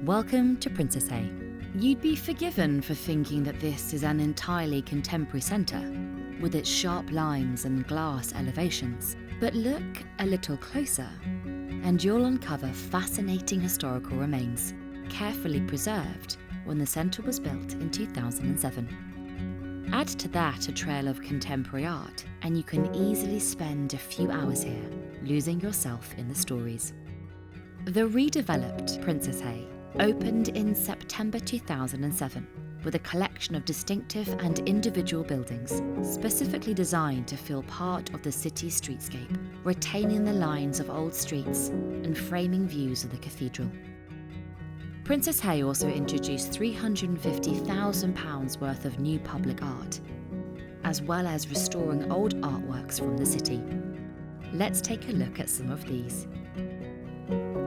Welcome to Princesshay. You'd be forgiven for thinking that this is an entirely contemporary centre, with its sharp lines and glass elevations. But look a little closer, and you'll uncover fascinating historical remains, carefully preserved when the centre was built in 2007. Add to that a trail of contemporary art, and you can easily spend a few hours here, losing yourself in the stories. The redeveloped Princesshay opened in September 2007 with a collection of distinctive and individual buildings specifically designed to feel part of the city's streetscape, retaining the lines of old streets and framing views of the cathedral. Princesshay also introduced £350,000 worth of new public art, as well as restoring old artworks from the city. Let's take a look at some of these.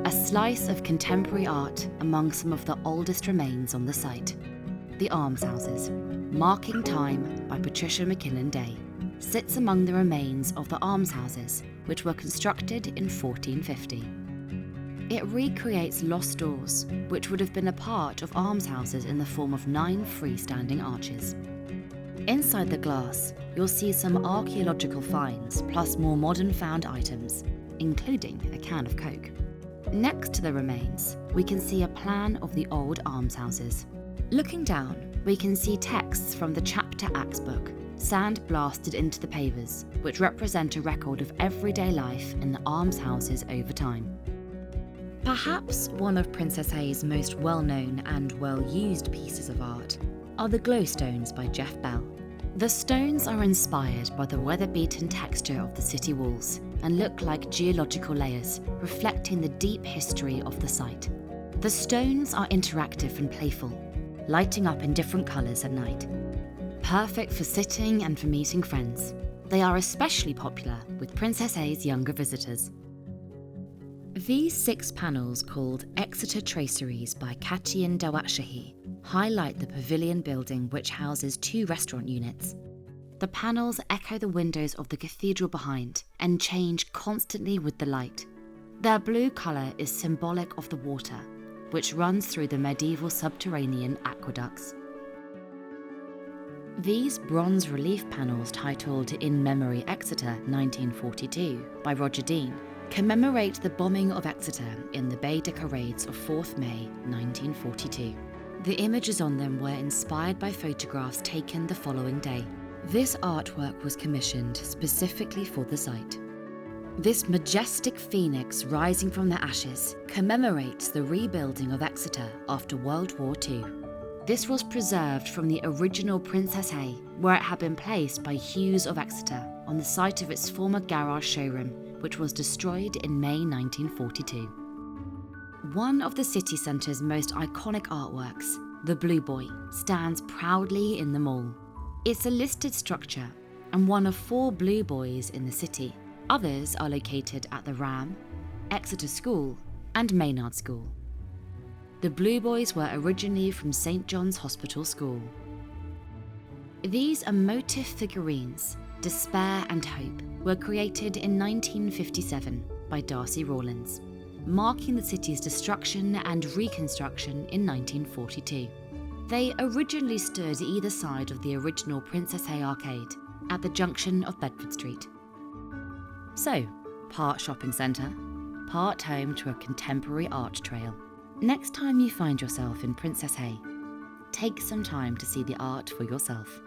A slice of contemporary art among some of the oldest remains on the site. The Almshouses, Marking Time by Patricia McKinnon-Day, sits among the remains of the almshouses, which were constructed in 1450. It recreates lost doors, which would have been a part of almshouses in the form of 9 freestanding arches. Inside the glass, you'll see some archaeological finds, plus more modern found items, including a can of Coke. Next to the remains, we can see a plan of the old almshouses. Looking down, we can see texts from the chapter Acts book, sandblasted into the pavers, which represent a record of everyday life in the almshouses over time. Perhaps one of Princesshay's most well-known and well-used pieces of art are the glowstones by Jeff Bell. The stones are inspired by the weather-beaten texture of the city walls and look like geological layers, reflecting the deep history of the site. The stones are interactive and playful, lighting up in different colours at night. Perfect for sitting and for meeting friends. They are especially popular with Princesshay's younger visitors. These 6 panels, called Exeter Traceries by McKinnon-Day, highlight the pavilion building which houses 2 restaurant units. The panels echo the windows of the cathedral behind and change constantly with the light. Their blue colour is symbolic of the water, which runs through the medieval subterranean aqueducts. These bronze relief panels, titled In Memory Exeter 1942 by Roger Dean, commemorate the bombing of Exeter in the Baedeker raids of 4th May 1942. The images on them were inspired by photographs taken the following day. This artwork was commissioned specifically for the site. This majestic phoenix rising from the ashes commemorates the rebuilding of Exeter after World War II. This was preserved from the original Princesshay, where it had been placed by Hughes of Exeter on the site of its former garage showroom, which was destroyed in May 1942. One of the city centre's most iconic artworks, the Blue Boy, stands proudly in the mall. It's a listed structure and one of 4 Blue Boys in the city. Others are located at the Ram, Exeter School and Maynard School. The Blue Boys were originally from St John's Hospital School. These emotive figurines, Despair and Hope, were created in 1957 by Darcy Rawlins, marking the city's destruction and reconstruction in 1942. They originally stood either side of the original Princesshay Arcade at the junction of Bedford Street. So, part shopping centre, part home to a contemporary art trail. Next time you find yourself in Princesshay, take some time to see the art for yourself.